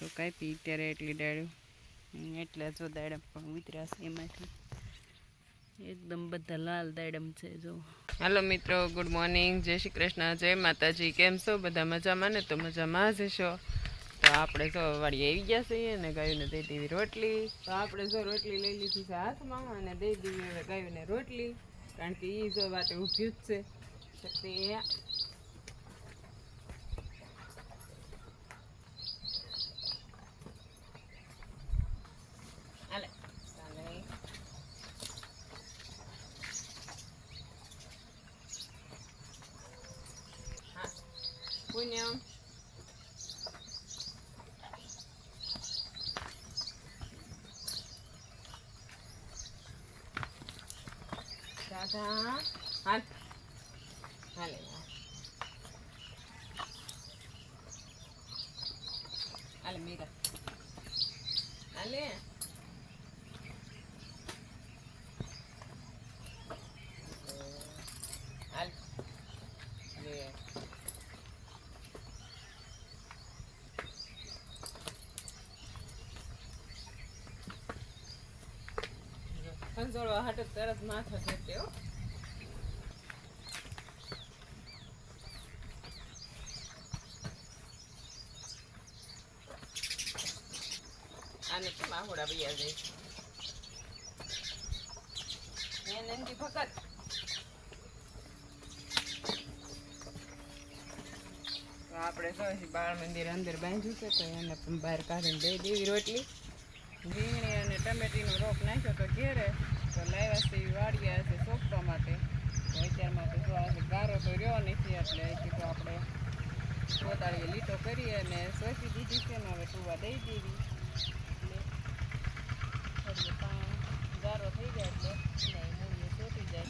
જો કાપી ત્યારે એટલી ડાળ્યું એટલે જો દાડમ પણ ઉતર્યા છે એમાંથી એકદમ બધા લાલ દાડમ છે જો. હાલો મિત્રો, ગુડ મોર્નિંગ, જય શ્રી કૃષ્ણ, જય માતાજી. કેમ છો બધા? મજામાં ને? તો મજામાં જ છો. તો આપણે જો વાડી આવી ગયા છીએ ને ગાયોને દઈ દેવી રોટલી. તો આપણે જો રોટલી લઈ લીધી છે હાથમાં અને દઈ દેવી હવે ગાયોને રોટલી, કારણ કે એ જો વાટે ઊભી જ છે. શક્તિ હાલે હા પુણ્યમ દાદા હાલ હાલે હાલે મીરા હાલે હાલ લે કંસોળવા હાટે તરત માથા જતે હો. આને કેમ આહોડા વૈયા જાય એને નથી ફકત તો આપણે તો બાળ મંદિર અંદર બાંધ્યું છે તો એને પણ બહાર કાઢીને દઈ દેવી રોટલી. રીંગણી અને ટમેટીનો રોપ નાખ્યો તો ઘેરે તો લાવ્યા છે એ વાળ્યા છે સોંપવા માટે. તો અત્યારમાં તો જો આજે ગારો તો રહ્યો નથી એટલે કીધું આપણે કોદાળીએ લીટો કરીએ અને સોંપી દીધી છે ને હવે ટૂવા દઈ દેવી એટલે ગારો થઈ જાય એટલે મૂળીએ સોટી જાય.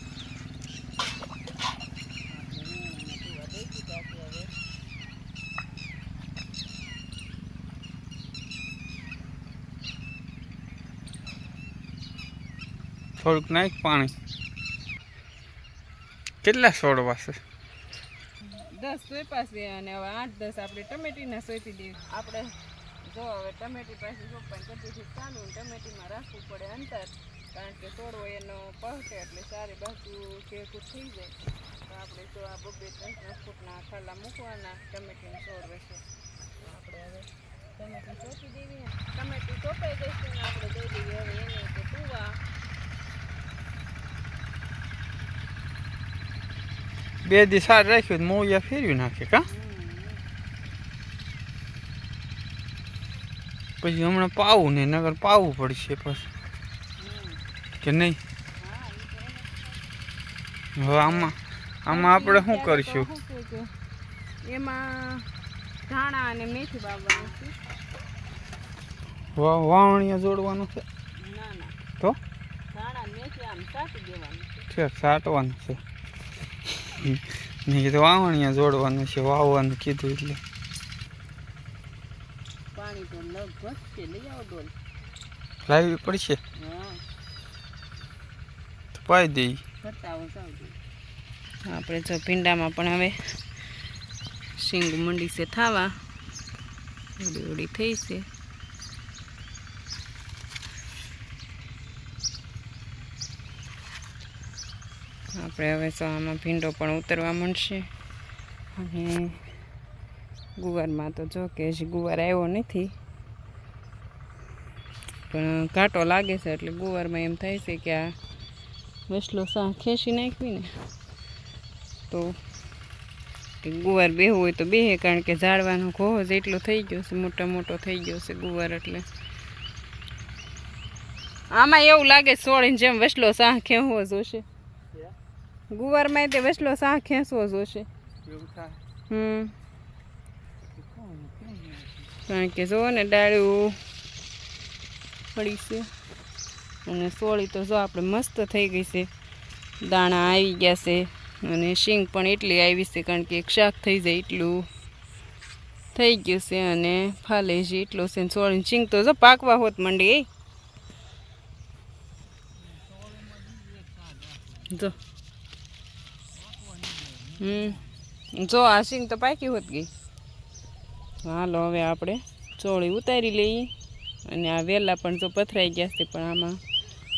ટૂવા દઈ દીધા છે હવે. થોડુંક નાખ પાણી. કેટલા છોડવા છે? 10 સોંપ્યા છે અને હવે 8-10 આપણે ટમેટીના સોંપી દેવી. આપણે જો હવે ટમેટી પાસે સોંપવાની કદીથી ચાલુ ટમેટીમાં રાખવું પડે અંતર, કારણ કે છોડવો એનો પહોંચે એટલે સારી બાજુ ભેગું થઈ જાય. તો આપણે જો આ 2-3 ફૂટના ખાલા મૂકવાના ટમેટીને છોડવે છે. તો આપણે હવે ટમેટી સોંપી દેવી. ટમેટી સોંપાઈ જશે ને આપણે દઈ દેવી હવે એની તો ટૂવા. 2 દી સાર રાખ્યું મૂળિયા ફેરવી નાખે કા પછી હમણાં પાવું ને નગર પાવું પડશે પછી કે નહીં. હવે આમાં આપણે શું કરીશું? એમાં ધાણા અને મેથી વાવવાનું છે. વાવણીયા જોડવાનું છે? ના ના, તો ધાણા મેથી આમ સાટી દેવાનું છે. ઠીક, સાટવાનું છે. મેં કીધું વાવણીયા જોડવાનું છે, વાવવાનું કીધું એટલે. પાણી તો લગભગ છે, લઈ આવો ડોલ. લાવવી પડશે હા તો પાઈ દઈ. આપણે જો ભીંડામાં પણ હવે શીંગ મંડી છે થાવા, ઓડી ઓડી થઈ છે. આપણે હવે તો આમાં ભીંડો પણ ઉતરવા માંડશે. અને ગુવારમાં તો જો કે હજી ગુવાર આવ્યો નથી, પણ કાંટો લાગે છે એટલે ગુવારમાં એમ થાય છે કે આ વસલો સાહ ખેંચી નાખવી ને તો ગુવાર બેહવું હોય તો બેહે, કારણ કે ઝાડવાનો ઘોહો જ એટલો થઈ ગયો છે, મોટો થઈ ગયો છે ગુવાર. એટલે આમાં એવું લાગે સોળીને જેમ વસલો સાહ ખેંચવો જોશે. ગુવારમાં તે વસલો સાહ ખેંચવો જોશે. કારણ કે જો ને ડાળું પડી છે અને સોળી તો જો આપણે મસ્ત થઈ ગઈ છે. દાણા આવી ગયા છે અને શીંગ પણ એટલી આવી છે, કારણ કે એક શાક થઈ જાય એટલું થઈ ગયું છે. અને ફાલે છે એટલો છે. સોળીને શીંગ તો જો પાકવા હોત મંડી જો જો આ શીંગ તો પાકી હોત ગઈ. હાલો હવે આપણે ચોળી ઉતારી લઈએ અને આ વેલા પણ જો પથરાઈ ગયા છે, પણ આમાં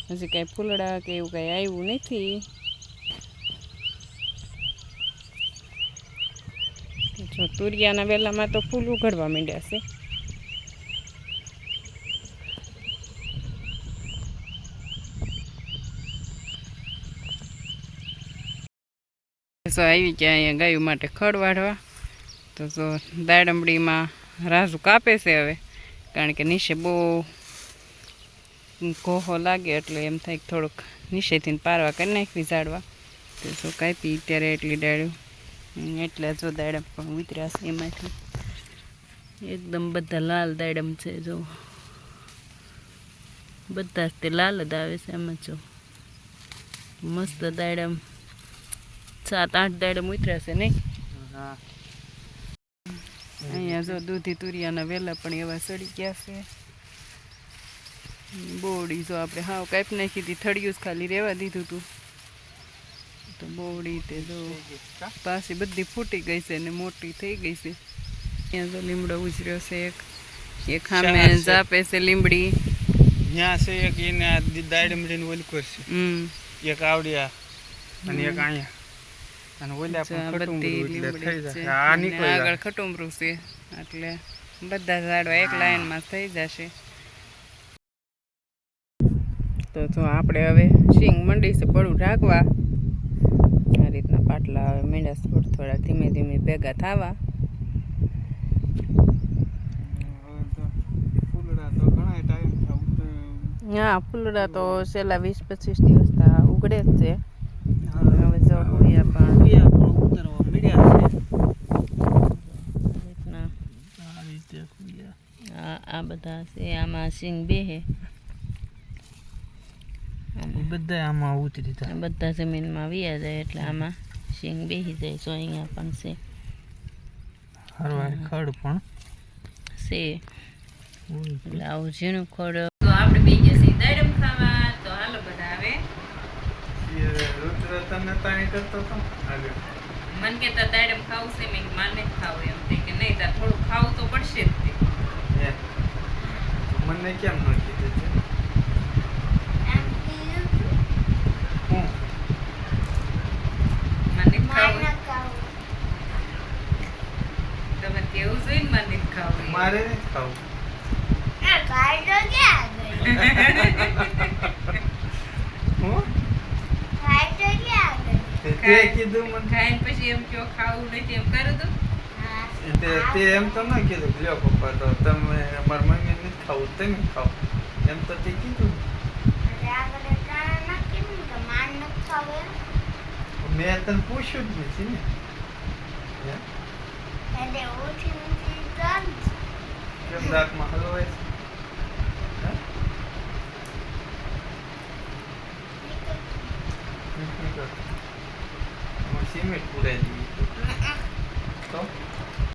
હજી કાંઈ ફૂલડા કે એવું કાંઈ આવ્યું નથી. જો તુરિયાના વેલામાં તો ફૂલ ઉઘડવા માંડ્યા છે. તો આવી ગયા અહીંયા ગાયો માટે ખડ વાઢવા. તો જો દાડમડીમાં રાજુ કાપે છે હવે, કારણ કે નીચે બહુ ઘોહો લાગે એટલે એમ થાય કે થોડુંક નીચેથી પારવા કરી નાખવી ઝાડવા. તો જો કાપી ત્યારે એટલી ડાળ્યું એટલે જો દાડમ પણ ઉતર્યા છે એમાંથી. એકદમ બધા લાલ દાડમ છે, જો બધા જ તે લાલ જ આવે છે. એમાં જો મસ્ત દાડમ 7-8 દાડમ ઉતર્યા છે નહીં. અહીંયા જો દૂધી તુરિયાના વેલા પણ એવા સડી ગયા છે. બોવડી જો આપણે હાવ કાપી નાખી હતી, થળિયું જ ખાલી રહેવા દીધું હતું. તો બોવડી તે જો પાછી બધી ફૂટી ગઈ છે ને મોટી થઈ ગઈ છે. અહીંયા જો લીમડો ઉછર્યો છે, એક સામે જાપે છે લીમડી. ત્યાં છે એક એને દાડમડીને ઓલી કરશે, એક આવડ્યા અને એક અહીંયા. અને ઓલા પણ ખટુંબરું એટલે થઈ જશે. આ નીકળી આગળ ખટુંબરું છે એટલે બધા ઝાડવા એક લાઈનમાં થઈ જશે. તો જો આપણે હવે શીંગ મંડી છે પડું ઢાંકવા. આ રીતના પાટલા હવે મીંડા થોડા ધીમે ધીમે ભેગા થવા. હા, ફૂલડા તો છેલ્લા 20-25 દિવસ ઉગડે જ છે. હવે જો હુયા પણ ઉતરવા મળ્યા છે. આ બધા છે, આમાં સિંગ બેહે બધા આમાં ઉતરી જાય, બધા જમીનમાં વ્યા જાય એટલે આમાં સિંગ બેહી જાય. તો અહીંયા પણ છે હરવાર ખડ પણ છે, એટલે આવું ઝીણું ખડ. તો આપણે બે ગયા છીએ દાડમ ખાવા. તો હાલો બધા હવે મન કેતા દાડમ ખાવું છે, મેં માને ખાવું એમ કે નહીં, તાર થોડું ખાવું તો પડશે જ તે. મને કેમ ન કીધું છે? મને ખાવું તમે કેવું જોઈએ ને, મને ખાવું મારે નથી ખાવું. તે કીધું મને, ખાઈને પછી એમ કયો ખાવું નથી એમ કરું તું. તે એમ તો ન કીધું કે લ્યો પપ્પા તો તમે અમારી મમ્મી નથી ખાવું, તમે ખાઓ એમ તો તે કીધું. મેં તને પૂછ્યું જ નથી ને. કેમ દાંતમાં હલવાય છે? સિમેન્ટ પુરાઈ દીધી તો